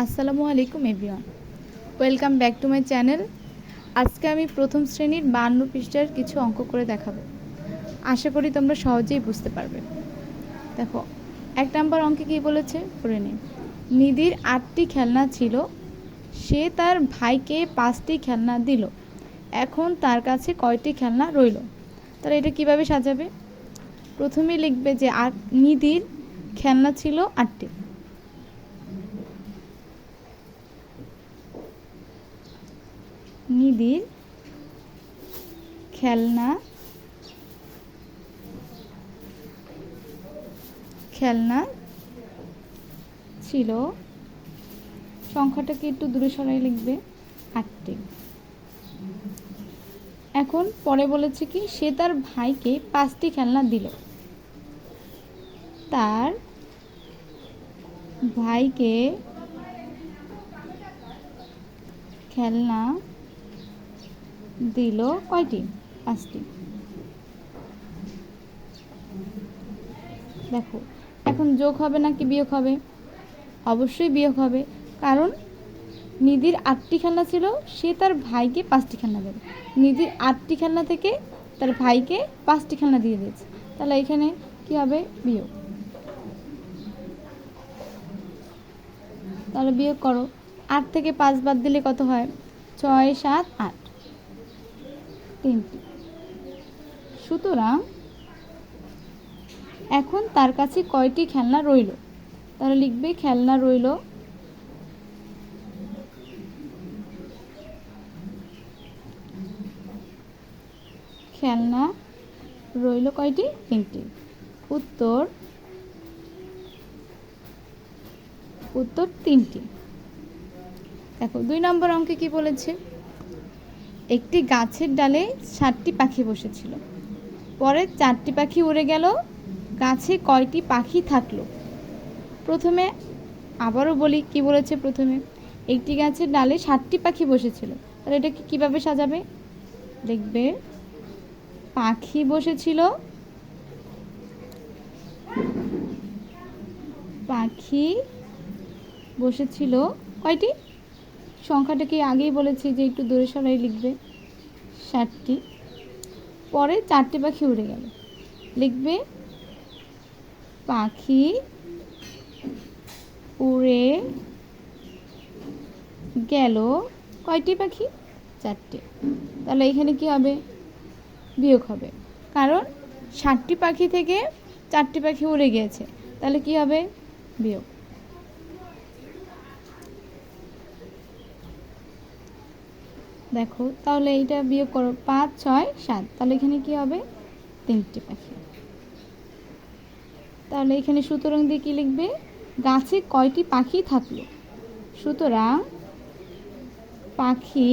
আসসালামু আলাইকুম everyone, welcome back to my channel. আজকে আমি প্রথম শ্রেণীর 52 পৃষ্ঠার কিছু অঙ্ক করে দেখাবো। আশা করি তোমরা সহজেই বুঝতে পারবে। দেখো, 1 নম্বর অঙ্কে কী বলেছে পড়ে নিই। নিধির 8টি খেলনা ছিল, সে তার ভাইকে 5টি খেলনা দিল। এখন তার কাছে কয়টি খেলনা রইল? তাহলে এটা কিভাবে সাজাবে? প্রথমে লিখবে যে নিধির খেলনা ছিল 8টি। নিধির খেলনা ছিল, সংখ্যাটাকে একটু দূরে সরাই লিখবে 8টি। এখন পরে বলেছে কি, সে তার ভাইকে 5টি খেলনা দিল। তার ভাইকে খেলনা দিল কয়টি? 5টি। দেখো, এখন যোগ হবে নাকি বিয়োগ হবে? অবশ্যই বিয়োগ হবে, কারণ নিধির 8টি খেলনা ছিল, সে তার ভাইকে 5টি খেলনা দেবে। নিধির 8টি খেলনা থেকে তার ভাইকে 5টি খেলনা দিয়ে দিয়েছে, তাহলে এখানে কি হবে? বিয়োগ। তাহলে বিয়োগ করো, 8 থেকে 5 বাদ দিলে কত হয়? 6, 7, 8, 3টি। সুতরাং এখন তার কাছে কয়টি খেলনা রইল? তাহলে লিখবে খেলনা রইল কয়টি? 3টি। উত্তর 3টি। দেখো, 2 নম্বর অঙ্কে কি বলেছে? একটি গাছের ডালে 7টি পাখি বসেছিল, পরে 4টি পাখি উড়ে গেল, গাছে কয়টি পাখি থাকলো? প্রথমে আবারও বলি কি বলেছে। প্রথমে একটি গাছের ডালে 7টি পাখি বসেছিল, তাহলে এটা কিভাবে সাজাবে? দেখবে পাখি বসেছিল, কয়টি? সংখ্যাটাকে আগেই বলেছি যে একটু দূরে সরাই লিখবে 7টি। পরে 4টি পাখি উড়ে গেল, লিখবে পাখি উড়ে গেল কয়টি পাখি? 4টি। তাহলে এখানে কি হবে? বিয়োগ হবে, কারণ 7টি পাখি থেকে 4টি পাখি উড়ে গিয়েছে, তাহলে কি হবে? বিয়োগ। দেখো, তাহলে এইটা বিয়োগ করো, 5, 6, 7, তাহলে এখানে কি হবে? 3টি পাখি। তাহলে এখানে সুতরাং দিয়ে কি লিখবে? গাছে কয়টি পাখি থাকলো? সুতরাং পাখি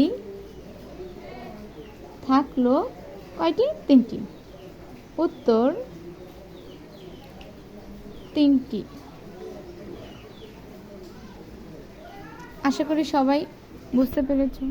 থাকলো কয়টি? 3টি। উত্তর 3টি। আশা করি সবাই বুঝতে পেরেছো।